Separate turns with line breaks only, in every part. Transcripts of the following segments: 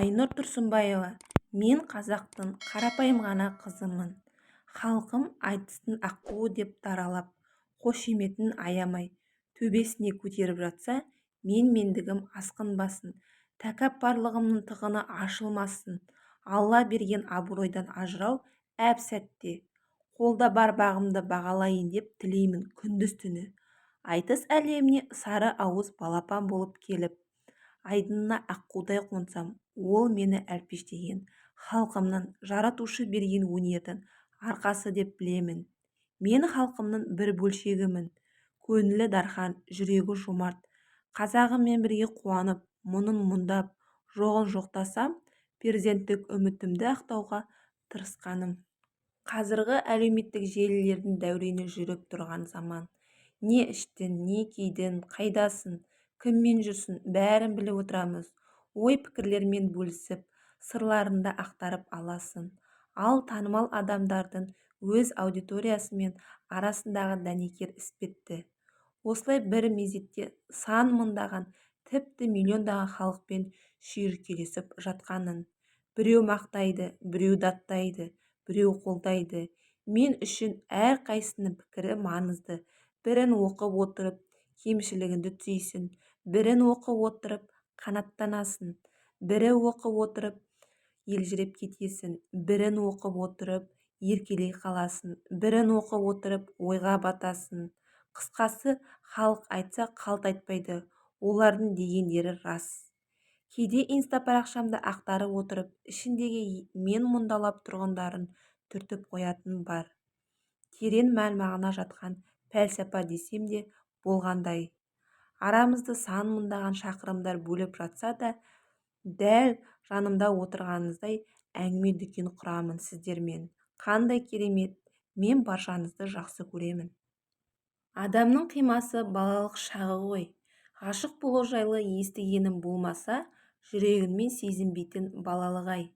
Айнұр Тұрсынбаева: мен қазақтың қарапайым ғана қызымын. Халқым айтыстың аққуы деп даралап, қошеметін аямай, төбесіне көтеріп жатса, мендігім асқынбасын, тәкаппарлығымның тығыны ашылмасын. Алла берген абыройдан ажырау әп-сәтте. Қолда бар бағымды бағалайын деп тілеймін күндіз-түні. Айтыс әлеміне сары ауыз балапан болып келіп, айдынына аққудай қонсам, ол мені әлпештеген халқымның жаратушы берген өнердің арқасы деп білемін. Мен халқымның бір бөлшегімін. Көңілі дархан, жүрегі жомарт. Қазағыммен бірге қуанып, мұңын мұңдап, жоғын жоқтасам, перзенттік үмітімді ақтауға тырысқаным. Қазіргі әлеуметтік желілердің дәурені жүріп тұрған заман. Не іштің, не кидің, қайдасың, кіммен жүрсің, бәрін біліп отырамыз. Ой-пікірлермен бөлісіп, сырларында ақтарып аласың. Ал танымал адамдардың өз аудиториясымен арасындағы дәнекер іспетті. Осылай бір мезетте сан мыңдаған, тіпті миллиондаған халықпен шүйіркелесіп жатқанын. Біреу мақтайды, біреу даттайды, біреу қолдайды. Мен үшін әрқайсының пікірі маңызды. Бірін оқып отырып, кемшілігіңді түзейсің, бірін оқып отырып, қанаттанасың, бірі оқып отырып, елжіреп кетесің, бірін оқып отырып, еркелей қаласың, бірін оқып отырып, ойға батасың. Қысқасы, халық айтса қалт айтпайды, олардың дегендері рас. Кейде инстапарақшамды ақтарып отырып, ішіндегі мен мұндалап тұрғындарын түртіп қоятын бар. Терең мән-мағына жатқан пәлсапа десем де болғандай. Арамызды сан мыңдаған шақырымдар бөліп жатса да, дәл жанымда отырғаныңыздай әңгіме дүкен құрамын сіздермен. Қандай керемет, мен баршаңызды жақсы көремін. Адамның қимасы балалық шағы ғой. Ғашық болу жайлы естігенім болмаса, жүрегіммен сезінбейтін балалық-ай.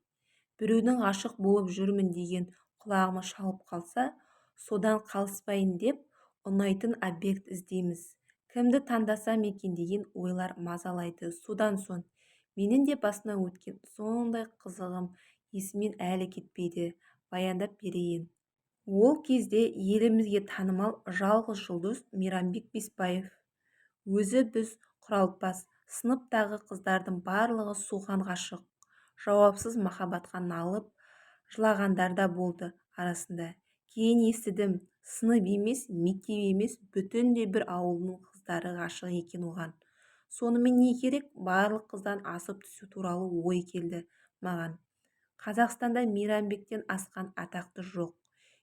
Біреудің ғашық болып жүрмін деген құлағыма шалып қалса, содан қалыспайын деп ұнайтын объект іздейміз. Кімді таңдасам екен деген ойлар мазалайды. Содан соң менің де басымнан өткен сондай қызығым есімнен әлі кетпейді, баяндап берейін. Ол кезде елімізге танымал жалғыз жұлдыз Мейрамбек Беспаев. Өзі біз құралпас, сыныптағы қыздардың барлығы соған ғашық. Жауапсыз махаббатқа налып, жылағандар да болды арасында. Кейін естідім, сынып емес, мектеп емес, бүтіндей бір ауылдың қыздары ғашық екен оған. Сонымен не керек, барлық қыздан асып түсу туралы ой келді маған. Қазақстанда Мейрамбектен асқан атақты жоқ.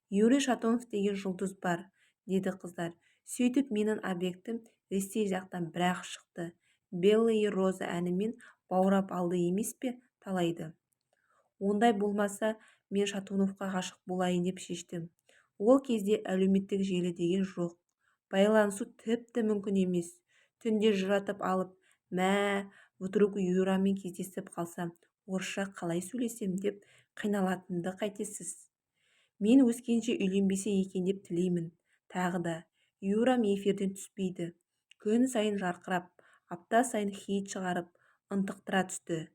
Юрий Шатунов деген жұлдыз бар, деді қыздар. Сөйтіп менің объектім Ресей жақтан бірақ шықты. Белые розы әнімен баурап алды емес пе талайды. Ондай болмаса, мен Шатуновқа ғашық болайын деп шештім. Ол кезде әлеуметтік желі деген жоқ. Байланысу тіпті мүмкін емес. Түнде жыратып алып, вдруг Юрамен кездесіп қалсам, орысша қалай сөйлесем деп қиналатынды қайтесіз. Мен өскенше үйленбесе екен деп тілеймін. Тағы да, Юрам эфирден түспейді. Күн сайын жарқырап, апта сайын хит шығарып, ынтықтыра түсті.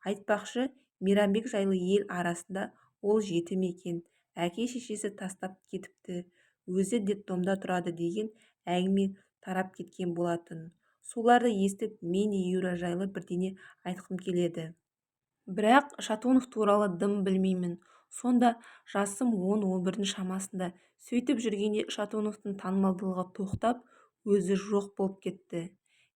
Айтпақшы, Мейрамбек жайлы ел арасында ол жетім екен, әке-шешесі тастап кетіпті, өзі детдомда тұрады деген әңгіме тарап кеткен болатын. Соларды естіп, мен де Юра жайлы бірдеңе айтқым келеді. Бірақ Шатунов туралы дым білмеймін. Сонда жасым 10-11 шамасында. Сөйтіп жүргенде Шатуновтың танымалдылығы тоқтап, өзі жоқ болып кетті.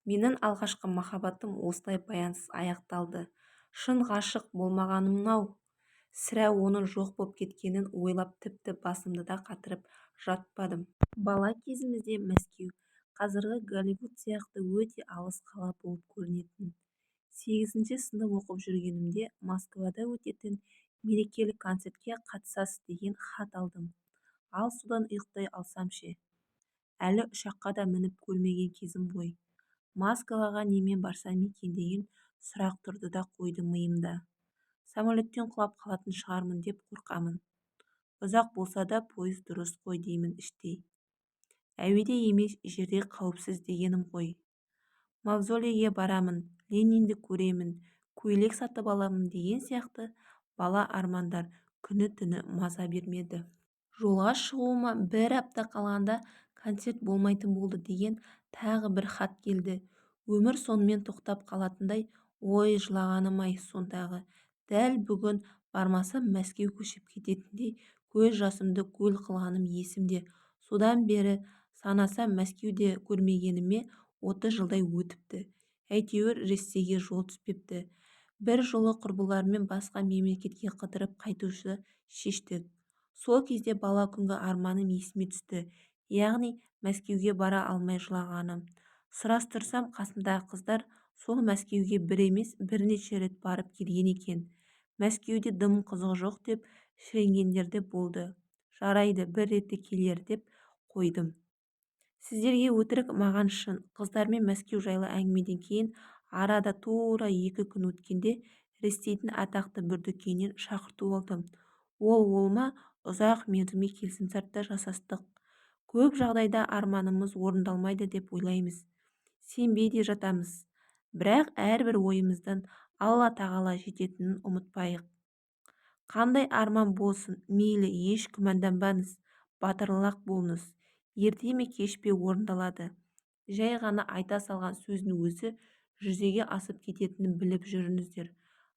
Менің алғашқы махаббатым осылай баянсыз аяқталды. Шын ғашық болмағаным-ау. Сірә оның жоқ болып кеткенін ойлап тіпті басымды да қатырып жатпадым. Бала кезімізде Мәскеу, қазіргі Голливуд сияқты өте алыс қала болып көрінетін. 8-ші сынып оқып жүргенімде Москвада өтетін мерекелік концертке қатысасыз деген хат алдым. Ал содан ұйықтай алсам ше. Әлі ұшаққа да мініп көрмеген кезім ғой. Москваға немен барсам екен деген сұрақ тұрды да қойды миымда. Самолеттен құлап қалатын шығармын деп қорқамын. Ұзақ болса да пойыз дұрыс қой деймін іштей. Әуеде емес, жерде қауіпсіз дегенім ғой. Мавзолейге барамын, Ленинді көремін, көйлек сатып аламын деген сияқты бала армандар күні-түні маза бермеді. Жолға шығуыма бір апта қалғанда концерт болмайтын болды деген тағы бір хат келді. Өмір сонымен тоқтап қалатындай, ой жылағаным-ай сондағы. Дәл бүгін бармасам Мәскеу көшіп кететіндей көз жасымды көл қылғаным есімде. Содан бері санасам Мәскеуде көрмегеніме 30 жылдай өтіпті. Әйтеуір Ресейге жол түспепті. Бір жолы құрбылармен басқа мемлекетке қыдырып қайтушы шештік. Сол кезде бала күнгі арманым есіме түсті. Яғни Мәскеуге бара алмай жылағаным. Сұрастырсам, қасымдағы қыздар сол Мәскеуге бір емес бірнеше рет барып келген екен. Мәскеуде дым қызығы жоқ деп шіренгендер де болды. Жарайды, бір реті келер деп қойдым. Сіздерге өтірік, маған шын. Қыздармен Мәскеу жайлы әңгімеден кейін арада тура 2 күн өткенде Ресейдің атақты бір дүкенінен шақырту алдым. Ол ма, ұзақ мерзімге келісімшартта жасастық. Көп жағдайда арманымыз орындалмайды деп ойлаймыз. Сенбей де жатамыз. Бірақ әрбір ойымыздан Алла тағала жететінін ұмытпайық. Қандай арман болсын, мейлі, еш күмәнданбаңыз, батырлық болыңыз. Ерте ме кеш пе орындалады. Жай ғана айта салған сөздің өзі жүзеге асып кететінін біліп жүріңіздер.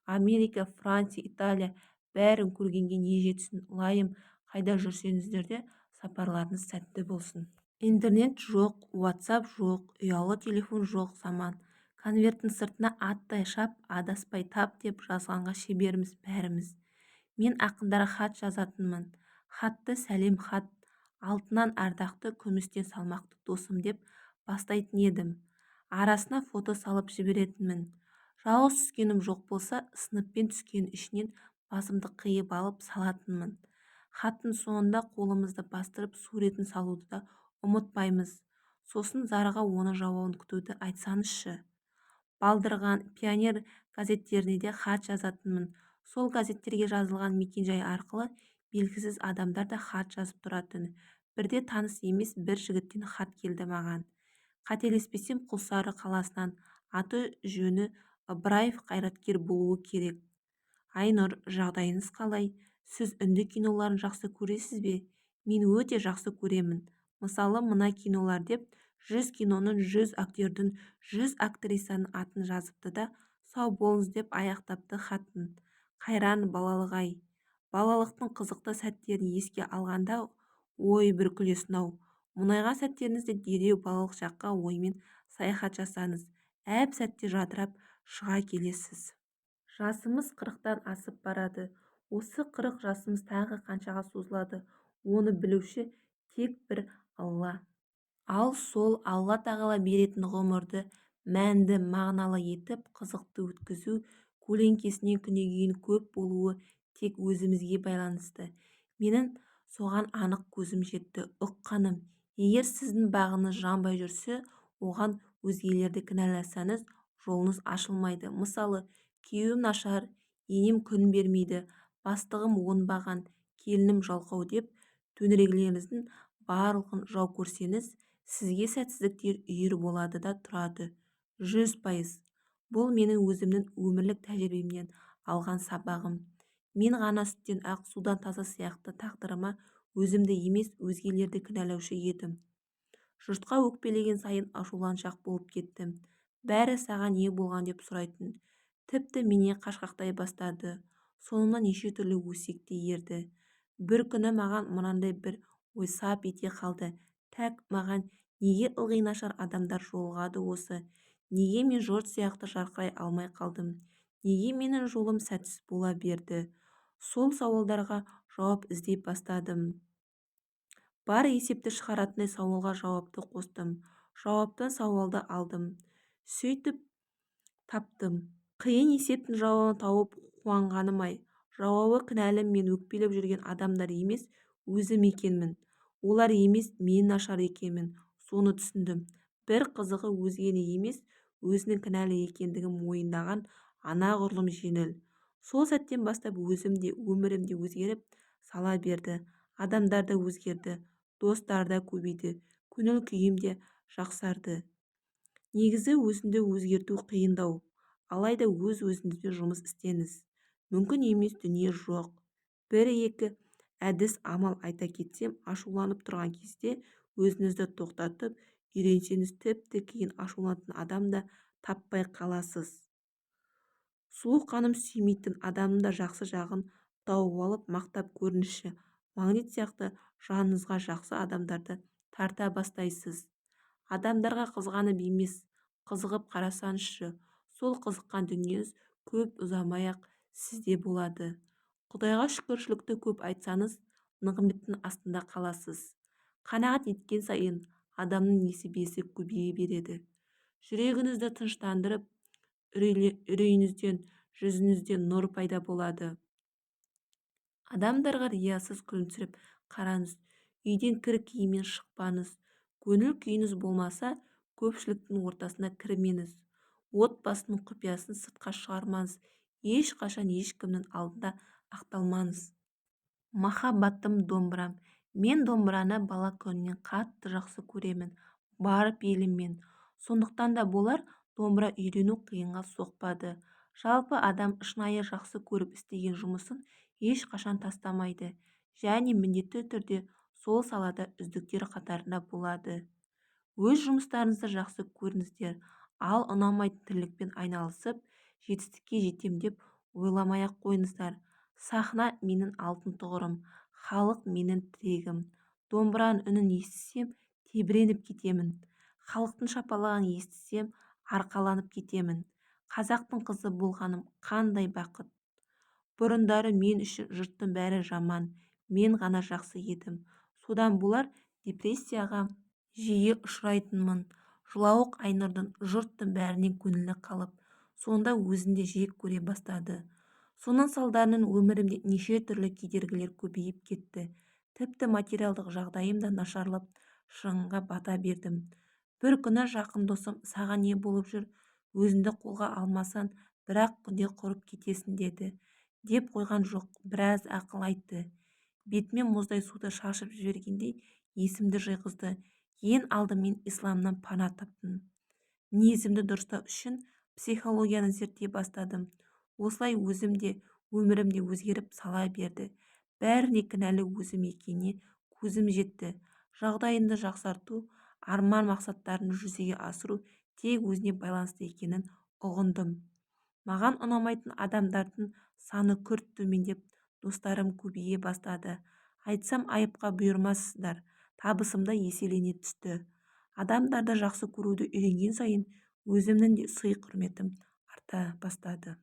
Америка, Франция, Италия бәрін көргенге не жетсін, лайым, қайда жүрсеңіздер де сапарларыңыз сәтті болсын. Интернет жоқ, WhatsApp жоқ, ұялы телефон жоқ заман. Конверттің сыртына аттай шап, адаспай тап деп жазғанға шеберіміз бәріміз. Мен ақындарға хат жазатынмын. Хатты сәлем хат, алтыннан ардақты, күмістен салмақты досым деп бастайтын едім. Арасына фото салып жіберетінмін. Жалғыз түскенім жоқ болса, сыныппен түскен ішінен басымды қиып алып салатынмын. Хаттың соңында қолымызды бастырып суретін салуды да ұмытпаймыз. Сосын зарға оны жауабын күтуді айтсаңызшы. Балдырған пионер газеттеріне де хат жазатынмын. Сол газеттерге жазылған мекенжай арқылы белгісіз адамдар да хат жазып тұратын. Бірде таныс емес бір жігіттен хат келді маған. Қателеспесем Құлсары қаласынан, аты жөні Ыбыраев қайраткер болуы керек. Айнұр, жағдайыңыз қалай? Сіз үнді киноларын жақсы көресіз бе? Мен өте жақсы көремін. Мысалы, мына кинолар деп 100 киноның 100 актердің 100 актрисаның атын жазыпты да сау болыңыз деп аяқтапты хатын. Қайран балалық-ай. Балалықтың қызықты сәттерін еске алғанда ой бір күлесін-ау. Мұнайған сәттеріңізде дереу балалық жаққа оймен саяхат жасаңыз. Әп сәтте жадырап шыға келесіз. Жасымыз 40-тан асып барады. Осы 40 жасымыз тағы қаншаға созылады, оны білуші тек бір Алла. Ал сол Алла тағала беретін ғұмырды мәнді, мағыналы етіп қызықты өткізу, көлеңкесінен күнегейін көп болуы тек өзімізге байланысты. Менің соған анық көзім жетті, ұққаным. Егер сіздің бағыңыз жанбай жүрсе, оған өзгелерді кінәласаңыз, жолыңыз ашылмайды. Мысалы, күйеуім нашар, енем күн бермейді, бастығым оңбаған, келінім жалқау деп төңірегіңіздің барлығын жау көрсеңіз, сізге сәтсіздіктер үйір болады да тұрады. 100%. Бұл менің өзімнің өмірлік тәжірибемнен алған сабағым. Мен ғана сүттен ақ судан таза сияқты тағдырыма өзімді емес өзгелерді кінәлаушы едім. Жұртқа өкпелеген сайын ашуланшақ болып кеттім. Бәрі саған не болған деп сұрайтын. Тіпті менен қашқақтай бастады. Соңымнан неше түрлі өсек те ерді. Бір күні маған мынандай бір ой сап ете қалды. Тәк, маған неге ылғи нашар адамдар жолығады осы? Неге мен жұрт сияқты жарқырай алмай қалдым? Неге менің жолым сәтсіз бола берді? Сол сауалдарға жауап іздей бастадым. Бар есепті шығаратындай сауалға жауапты қостым. Жауаптан сауалды алдым. Сөйтіп таптым. Қиын есептің жауабын тауып қуанғаным-ай. Жауабы кінәлі мен өкпелеп жүрген адамдар емес, өзім екенмін. Олар емес, мен нашар екенмін. Соны түсіндім. Бір қызығы өзгені емес, өзінің кінәлі екендігін мойындаған анағұрлым жеңіл. Сол сәттен бастап өзім де өмірім де өзгеріп сала берді. Адамдар да өзгерді. Достар да көбейді. Көңіл күйім де жақсарды. Негізі өзіңді өзгерту қиындау. алайда өз-өзіңізбен жұмыс істеңіз. Мүмкін емес дүние жоқ. Бір-екі әдіс-амал айта кетсем, ашуланып тұрған кезде өзіңізді тоқтатып үйренсеңіз, тіпті кейін ашуланатын адам да таппай қаласыз. Сұлу ханым сүймейтін адамның да жақсы жағын тауып алып мақтап көріңізші. Магнит сияқты жаныңызға жақсы адамдарды тарта бастайсыз. Адамдарға қызғанып емес, қызығып қарасаңызшы, сол қызыққан дүниеңіз көп ұзамай-ақ сізде болады. Құдайға шүкіршілікті көп айтсаңыз, нығметтің астында қаласыз. Қанағат еткен сайын адамның несібесі көбейе береді. Жүрегіңізді тыныштандырып, үрейіңізден, жүзіңізден нұр пайда болады. Адамдарға риясыз күлімсіреп қараңыз, үйден кір киіммен шықпаңыз. Көңіл күйіңіз болмаса, көпшіліктің ортасына кірмеңіз. Отбасының құпиясын сыртқа шығармаңыз. Ешқашан ешкімнің алдында ақталмаңыз. Махаббатым домбырам. Мен домбыраны бала күнімнен қатты жақсы көремін, барып еліммен. Сондықтан да болар, домбыра үйрену қиынға соқпады. Жалпы адам шынайы жақсы көріп істеген жұмысын ешқашан тастамайды, және міндетті түрде сол салада үздіктер қатарында болады. Өз жұмыстарыңызды жақсы көріңіздер, ал ұнамайтын тірлікпен айналысып, жетістікке жетем деп ойламай-ақ қойыңыздар. Сахна менің алтын тұғырым, халық менің тірегім. Домбыраның үнін естісем, тебіреніп кетемін. Халықтың шапалағын естісем, арқаланып кетемін. Қазақтың қызы болғаным қандай бақыт. Бұрындары мен үшін жұрттың бәрі жаман, мен ғана жақсы едім. Содан болар депрессияға жиі ұшырайтынмын. Жылауық Айнұрдың жұрттың бәрінен көңілі қалып, сонда өзінде жек көре бастады. Соның салдарынан өмірімде неше түрлі кедергілер көбейіп кетті. Тіпті материалдық жағдайым да нашарлап, шығынға бата бердім. Бір күні жақын досым, саған не болып жүр, өзіңді қолға алмасаң, бір-ақ күнде құрып кетесің деді. Деп қойған жоқ, біраз ақыл айтты. Бетіме мұздай суды шашып жібергендей есімді жиғызды. Ең алдымен исламнан пана таптым. Мінезімді дұрыстау үшін психологияны зерттей бастадым. Осылай өзімде, өмірімде өзгеріп сала берді. Бәріне кінәлі өзім екеніне көзім жетті. Жағдайымды жақсарту, арман мақсаттарын жүзеге асыру тек өзіне байланысты екенін ұғындым. Маған ұнамайтын адамдардың саны күрт төмендеп, достарым көбейе бастады. Айтсам айыпқа бұйырмассыздар, табысым да еселене түсті. Адамдарды жақсы көруді үйренген сайын өзімнің де сый-құрметім арта бастады.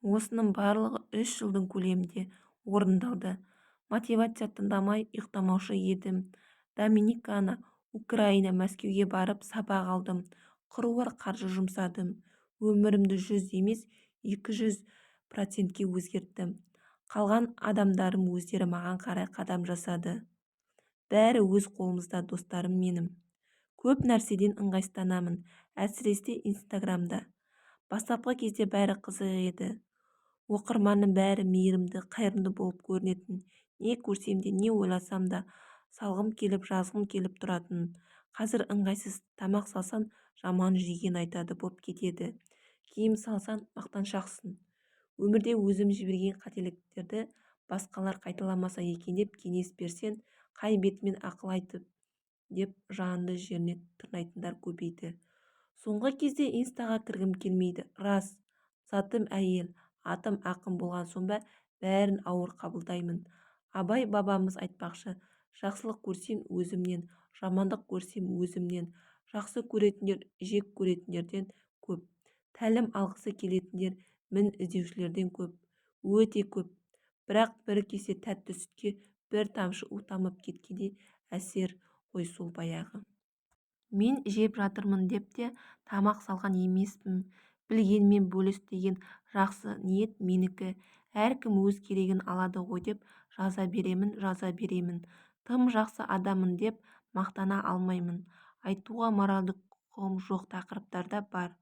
Осының барлығы 3 жылдың көлемінде орындалды. Мотивация тыңдамай ұйықтамаушы едім. Доминикана, Украина, Мәскеуге барып сабақ алдым. Қыруар қаржы жұмсадым. Өмірімді 100 емес 200%-ке өзгерттім. Қалған адамдарым өздері маған қарай қадам жасады. Бәрі өз қолымызда, достарым менің. Көп нәрседен ыңғайсызданамын, әсіресе Инстаграмда. Бастапқы кезде бәрі қызық еді. Оқырманның бәрі мейірімді, қайырымды болып көрінетін. Не көрсем де, не ойласам да, салғым келіп, жазғым келіп тұратын. Қазір ыңғайсыз, тамақ салсан, жаман жеген айтады боп кетеді. Киім салсан, мақтаншақсың. Өмірде өзім жіберген қателіктерді басқалар қайталамаса екен деп кеңес берсең, қай бетімен ақыл айтып деп жаныңды жеріне тырнайтындар көбейді. Соңғы кезде инстаға кіргім келмейді. Рас, затым әйел, атым ақын болған соң ба бәрін ауыр қабылдаймын. Абай бабамыз айтпақшы, жақсылық көрсем өзімнен, жамандық көрсем өзімнен. Жақсы көретіндер жек көретіндерден көп. Тәлім алғысы келетіндер мін іздеушілерден көп, өте көп. Бірақ бір кесе тәтті сүтке бір тамшы у тамып кеткенде әсер ғой сол баяғы. Мен жеп жатырмын деп те тамақ салған емеспін. Білгенмен бөліс деген жақсы ниет менікі. Әркім өз керегін алады ғой деп жаза беремін. Тым жақсы адаммын деп мақтана алмаймын. Айтуға моральдық құқығым жоқ тақырыптарда бар.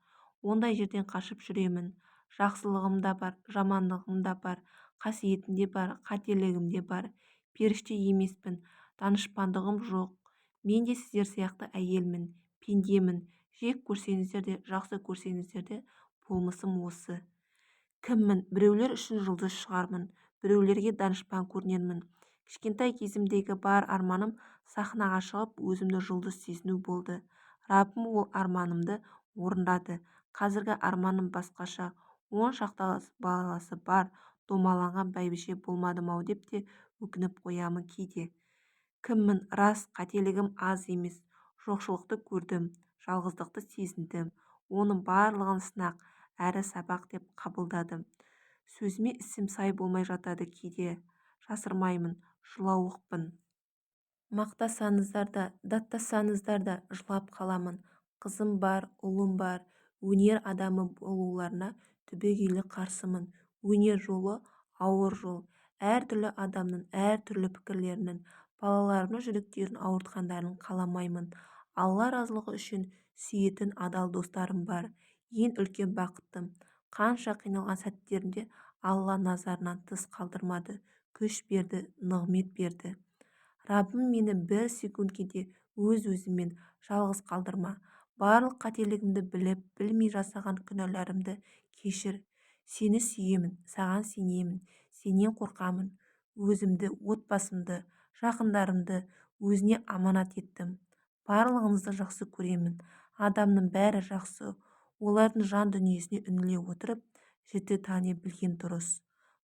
Ондай жерден қашып жүремін. Жақсылығым да бар, жамандығым да бар, қасиетім де бар, қателігім де бар. Періште емеспін, данышпандығым жоқ. Мен де сіздер сияқты әйелмін, пендемін. Жек көрсеңіздер де, жақсы көрсеңіздер де болмысым осы. Кіммін? Біреулер үшін жұлдыз шығармын, біреулерге данышпан көрінермін. Кішкентай кезімдегі бар арманым сахнаға шығып өзімді жұлдыз сезіну болды. Раббым ол арманымды орындады. Қазіргі арманым басқаша. 10 шақты баласы бар домаланған бәйбіше болмадым-ау деп те өкініп қоямын кейде. Кіммін? Рас, қателігім аз емес. Жоқшылықты көрдім, жалғыздықты сезіндім. Оның барлығын сынақ әрі сабақ деп қабылдадым. Сөзіме ісім сай болмай жатады кейде. Жасырмаймын, жылауықпын. Мақтасаңыздар да, даттасаңыздар да жылап қаламын. Қызым бар, ұлым бар. Өнер адамы болуларына түбегейлі қарсымын. Өнер жолы ауыр жол. Әртүрлі адамның әртүрлі пікірлерінің балаларымның жүректерін ауыртқандарын қаламаймын. Алла разылығы үшін сүйетін адал достарым бар. Ең үлкен бақыттым. Қанша қиналған сәттерінде Алла назарынан тыс қалдырмады. Күш берді, нығмет берді. Раббым мені бір секундке де өз-өзіммен жалғыз қалдырма. Барлық қателігімді біліп, білмей жасаған күнәларымды кешір. Сені сүйемін, саған сенемін, сенен қорқамын. Өзімді, отбасымды, жақындарымды өзіне аманат еттім. Барлығыңызды жақсы көремін. Адамның бәрі жақсы. Олардың жан дүниесіне үңіле отырып, жіті тани білген дұрыс.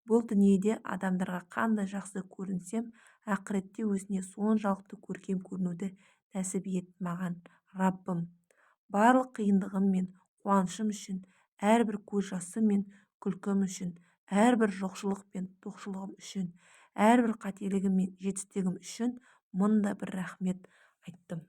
Бұл дүниеде адамдарға қандай жақсы көрінсем, ақыретте өзіне соншалықты көркем көрінуді нәсіп ет маған, Раббым. Барлық қиындығым мен қуанышым үшін, әрбір көз жасым мен күлкім үшін, әрбір жоқшылық пен тоқшылығым үшін, әрбір қателігім мен жетістігім үшін мында бір рахмет айттым.